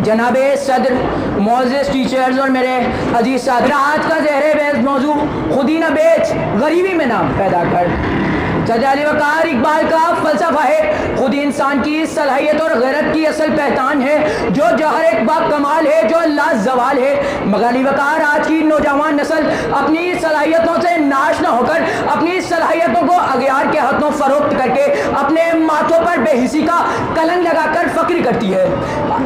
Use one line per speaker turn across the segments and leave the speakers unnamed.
جناب صدر، معزز ٹیچرز اور میرے عزیز ساتھی، آج کا زہر بحث موضوع خودی نہ بیچ غریبی میں نام پیدا کر۔ سید علی وقار اقبال کا فلسفہ ہے خود انسان کی صلاحیت اور غیرت کی اصل پہچان ہے، جو جوہر ایک با کمال ہے، جو لا زوال ہے۔ مگر علی وقار آج کی نوجوان نسل اپنی صلاحیتوں سے ناش نہ ہو کر اپنی صلاحیتوں کو اغیار کے ہاتھوں فروخت کر کے اپنے ماتھوں پر بے حسی کا کلنگ لگا کر فخر کرتی ہے۔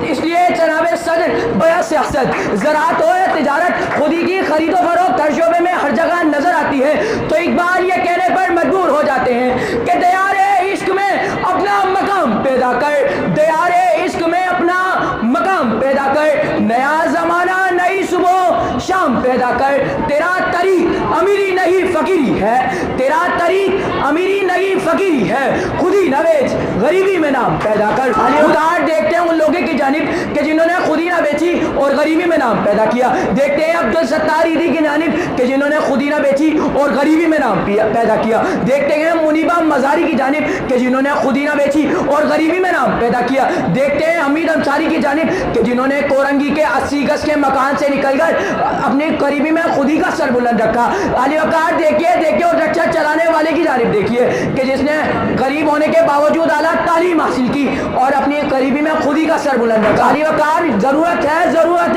اس لیے جناب صدر، بیا سیاست، زراعت ہو یا تجارت، خودی کی خرید و فروخت ہر شعبے میں ہر جگہ نظر آتی ہے، تو اقبال یہ کہنے پر مجبور ہو جاتے ہیں کہ دیار عشق میں اپنا مقام پیدا کر، دیار عشق میں اپنا مقام پیدا کر، نیا زمانہ نئی صبح شام پیدا کر، تیرا طریق امیری نہیں فقیری ہے، تیرا طریق امیری نہیں فقیری ہے، خودی نہ بیچ غریبی میں نام پیدا کر۔ علی وقار دیکھتے ہیں ان لوگوں کی جانب کہ جنہوں نے خودی نہ بیچی اور غریبی میں نام پیدا کیا، دیکھتے ہیں عبدالستار عیدی کی جانب کہ جنہوں نے خودی نہ بیچی اور غریبی میں نام پیدا کیا، دیکھتے ہیں منیبہ مزاری کی جانب کہ جنہوں نے خودی نہ بیچی اور غریبی میں نام پیدا کیا، دیکھتے ہیں حمید انصاری کی جانب کہ جنہوں نے کورنگی کے 80 گز کے مکان سے نکل کر اپنی غریبی میں خودی کا سر بلند رکھا۔ علی وقار دیکھیے اور رکشہ چلانے والے کی جانب دیکھیے کہ جس نے غریب ہونے کے باوجود اعلیٰ تعلیم حاصل کی اور اپنی غریبی میں خودی کا سر بلند رکھا۔ علی وقار ضرورت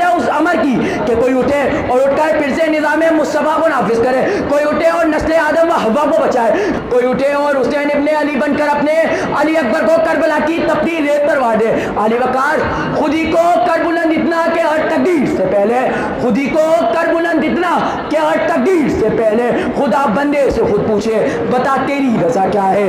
ہے اس امر کی کہ کوئی اٹھے اور اٹھ کر پھر سے نظام مصطفیٰ کو نافذ کرے، کوئی اٹھے اور نسل آدم و حوا کو بچائے، کوئی اٹھے اور حسین ابن علی بن کر اپنے علی اکبر کو کربلا کی تپتی ریت پر واڑ دے۔ علی وقار خودی کو کر بلند اتنا کہ ہر تقدیر سے پہلے، خودی کو کر بلند اتنا کہ ہر تقدیر سے پہلے خدا بندے سے خود پوچھے، بتا تیری رضا کیا ہے۔